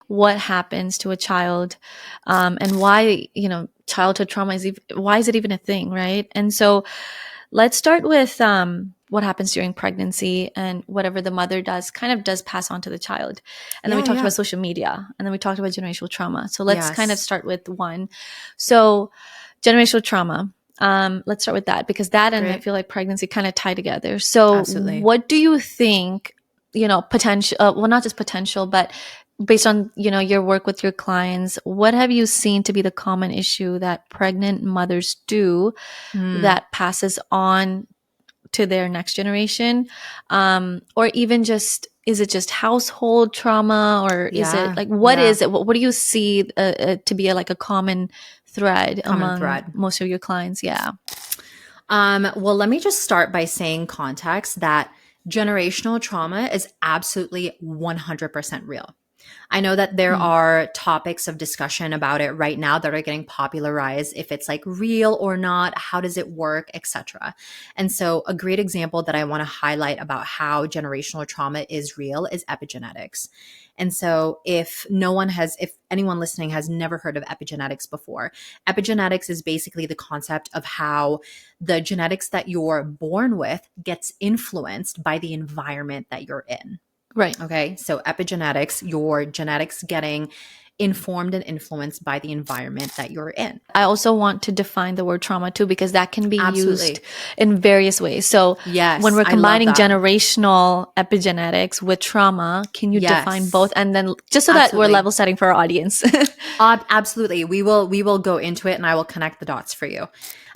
what happens to a child, and why, childhood trauma why is it even a thing, right? And so let's start with what happens during pregnancy, and whatever the mother does kind of does pass on to the child. And then we Yeah, talked yeah. about social media, and then we talked about generational trauma. So let's kind of Yes, start with one. So generational trauma. Let's start with that, because that and I great. feel like pregnancy kind of tie together. So Absolutely. what do you think, potential, well, not just potential, but based on, your work with your clients, what have you seen to be the common issue that pregnant mothers do Mm, that passes on to their next generation? Or even just, is it just household trauma, or is it yeah, like, what yeah. is it? What do you see to be like a common thread Common among thread. most of your clients? Yeah. Well, let me just start by saying context that generational trauma is absolutely 100% real. I know that there Mm. are topics of discussion about it right now that are getting popularized, if it's like real or not, how does it work, etc. And so a great example that I want to highlight about how generational trauma is real is epigenetics. And so if anyone listening has never heard of epigenetics before, epigenetics is basically the concept of how the genetics that you're born with gets influenced by the environment that you're in. Right. Okay. So epigenetics, your genetics getting informed and influenced by the environment that you're in. I also want to define the word trauma too, because that can be used Absolutely. in various ways. So when Yes. we're I love combining that. generational epigenetics with trauma, can you define both? Yes. And then, just so that we're Absolutely. level setting for our audience. Absolutely. We will go into it and I will connect the dots for you.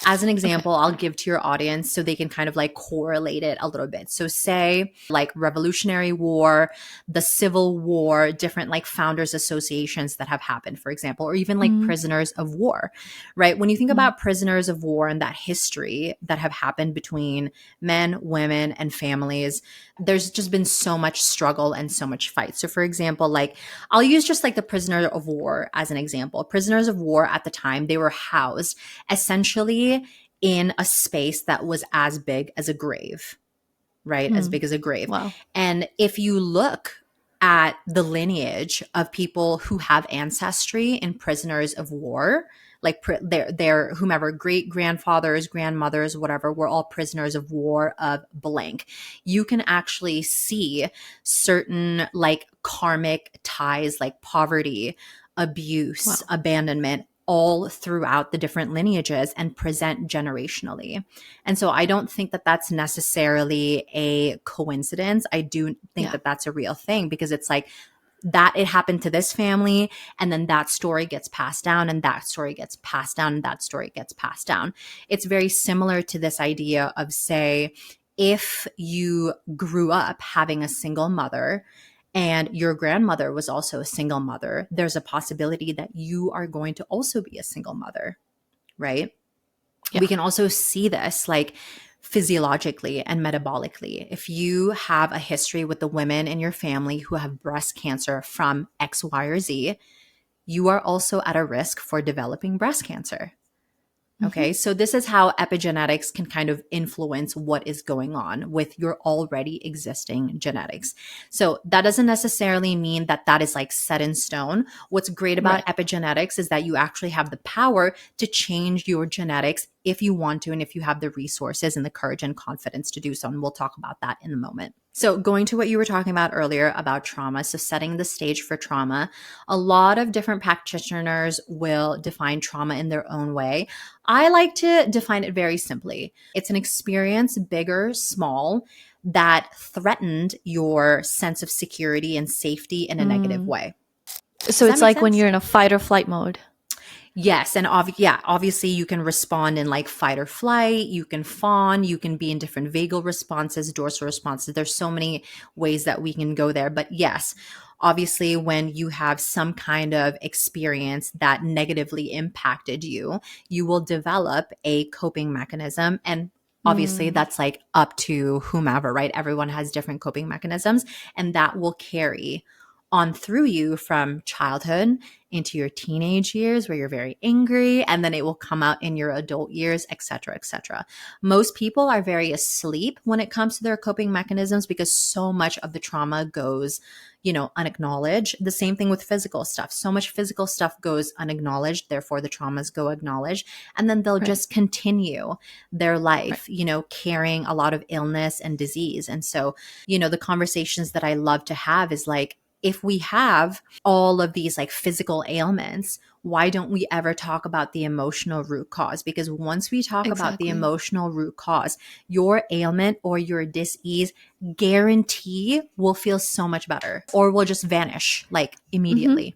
As an Okay. example, I'll give to your audience so they can kind of like correlate it a little bit. So say like Revolutionary War, the Civil War, different like founders associations that have happened, for example, or even like Mm, prisoners of war, right? When you think mm, about prisoners of war and that history that have happened between men, women, and families, there's just been so much struggle and so much fight. So for example, like I'll use just like the prisoner of war as an example. Prisoners of war at the time, they were housed essentially in a space that was as big as a grave, right? As mm. big as a grave. Wow. And if you look at the lineage of people who have ancestry in prisoners of war, like their whomever great grandfathers, grandmothers, whatever, were all prisoners of war of blank. You can actually see certain like karmic ties, like poverty, abuse, Wow. abandonment, all throughout the different lineages and present generationally. And so I don't think that that's necessarily a coincidence. I do think Yeah. that that's a real thing because it's like that it happened to this family and then that story gets passed down and that story gets passed down and that story gets passed down. It's very similar to this idea of, say, if you grew up having a single mother and your grandmother was also a single mother, there's a possibility that you are going to also be a single mother, right? We Yeah. can also see this like physiologically and metabolically. If you have a history with the women in your family who have breast cancer from X, Y, or Z, you are also at a risk for developing breast cancer. Hmm. Okay, so this is how epigenetics can kind of influence what is going on with your already existing genetics. So that doesn't necessarily mean that that is like set in stone. What's great about Right. epigenetics is that you actually have the power to change your genetics if you want to and if you have the resources and the courage and confidence to do so. And we'll talk about that in a moment. So, going to what you were talking about earlier about trauma, so setting the stage for trauma, a lot of different practitioners will define trauma in their own way. I like to define it very simply. It's an experience, big or small, that threatened your sense of security and safety in a negative Mm. way. So Does that it's make like when sense? you're in a fight or flight mode. Yes, and yeah, obviously you can respond in like fight or flight, you can fawn, you can be in different vagal responses, dorsal responses. There's so many ways that we can go there, but yes, obviously when you have some kind of experience that negatively impacted you, you will develop a coping mechanism and obviously Mm. that's like up to whomever, right? Everyone has different coping mechanisms and that will carry on through you from childhood into your teenage years where you're very angry, and then it will come out in your adult years, etc., etc. Most people are very asleep when it comes to their coping mechanisms because so much of the trauma goes, unacknowledged. The same thing with physical stuff. So much physical stuff goes unacknowledged, therefore the traumas go acknowledged, and then they'll Right. just continue their Right. life, carrying a lot of illness and disease. And so, the conversations that I love to have is like, if we have all of these like physical ailments, why don't we ever talk about the emotional root cause? Because once we talk about the Exactly. emotional root cause, your ailment or your dis-ease guarantee will feel so much better or will just vanish like Hmm. immediately.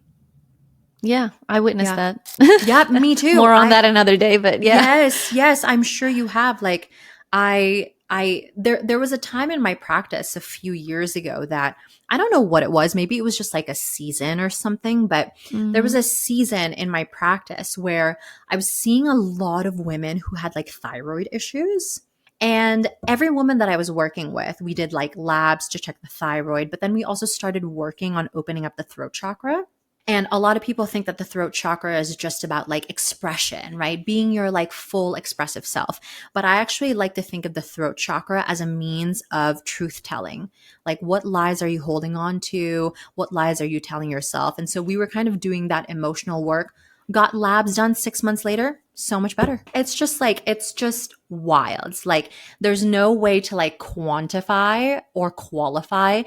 Yeah, I witnessed Yeah. that. Yeah, me too. More on I that another day, but yeah. Yes, yes, I'm sure you have. Like there was a time in my practice a few years ago that I don't know what it was. Maybe it was just like a season or something, but there was Hmm. a season in my practice where I was seeing a lot of women who had like thyroid issues. And every woman that I was working with, we did like labs to check the thyroid, but then we also started working on opening up the throat chakra. And a lot of people think that the throat chakra is just about like expression, right? Being your like full expressive self. But I actually like to think of the throat chakra as a means of truth telling. Like, what lies are you holding on to? What lies are you telling yourself? And so we were kind of doing that emotional work, got labs done 6 months later. So much better. It's just wild. It's like, there's no way to like quantify or qualify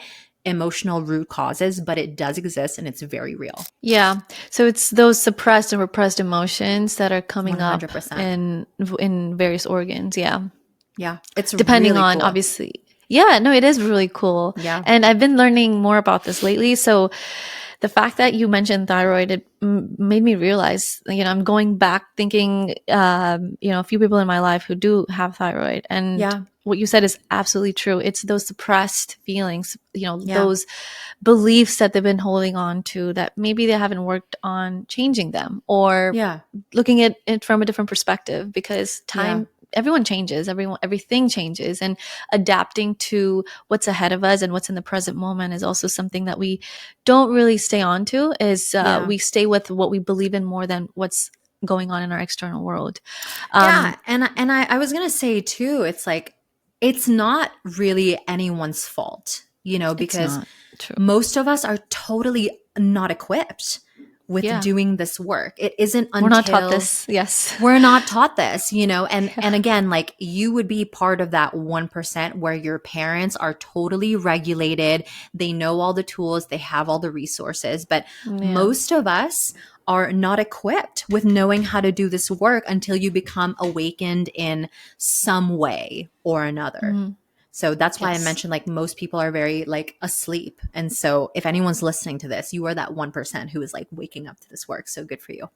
emotional root causes, but it does exist and it's very real. Yeah. So it's those suppressed and repressed emotions that are coming up 100%. in various organs. Yeah. Yeah. It's Depending really on, cool. obviously. Yeah, no, it is really cool. Yeah. And I've been learning more about this lately. So the fact that you mentioned thyroid, it made me realize, I'm going back thinking, a few people in my life who do have thyroid. And Yeah. what you said is absolutely true. It's those suppressed feelings, Yeah. those beliefs that they've been holding on to that maybe they haven't worked on changing them or Yeah. looking at it from a different perspective, because Yeah. everyone changes, everything changes, and adapting to what's ahead of us and what's in the present moment is also something that we don't really stay on to. Is Yeah. we stay with what we believe in more than what's going on in our external world. Yeah. um And I was gonna say too, it's like it's not really anyone's fault, it's because not true. most of us are totally not equipped with Yeah, doing this work. It isn't we're not taught until this. Yes. we're not taught this, and Yeah. and again, like you would be part of that 1% where your parents are totally regulated, they know all the tools, they have all the resources, but Yeah. most of us are not equipped with knowing how to do this work until you become awakened in some way or another. Mhm. So that's why I Yes. mentioned like most people are very like asleep. And so if anyone's listening to this, you are that 1% who is like waking up to this work. So good for you.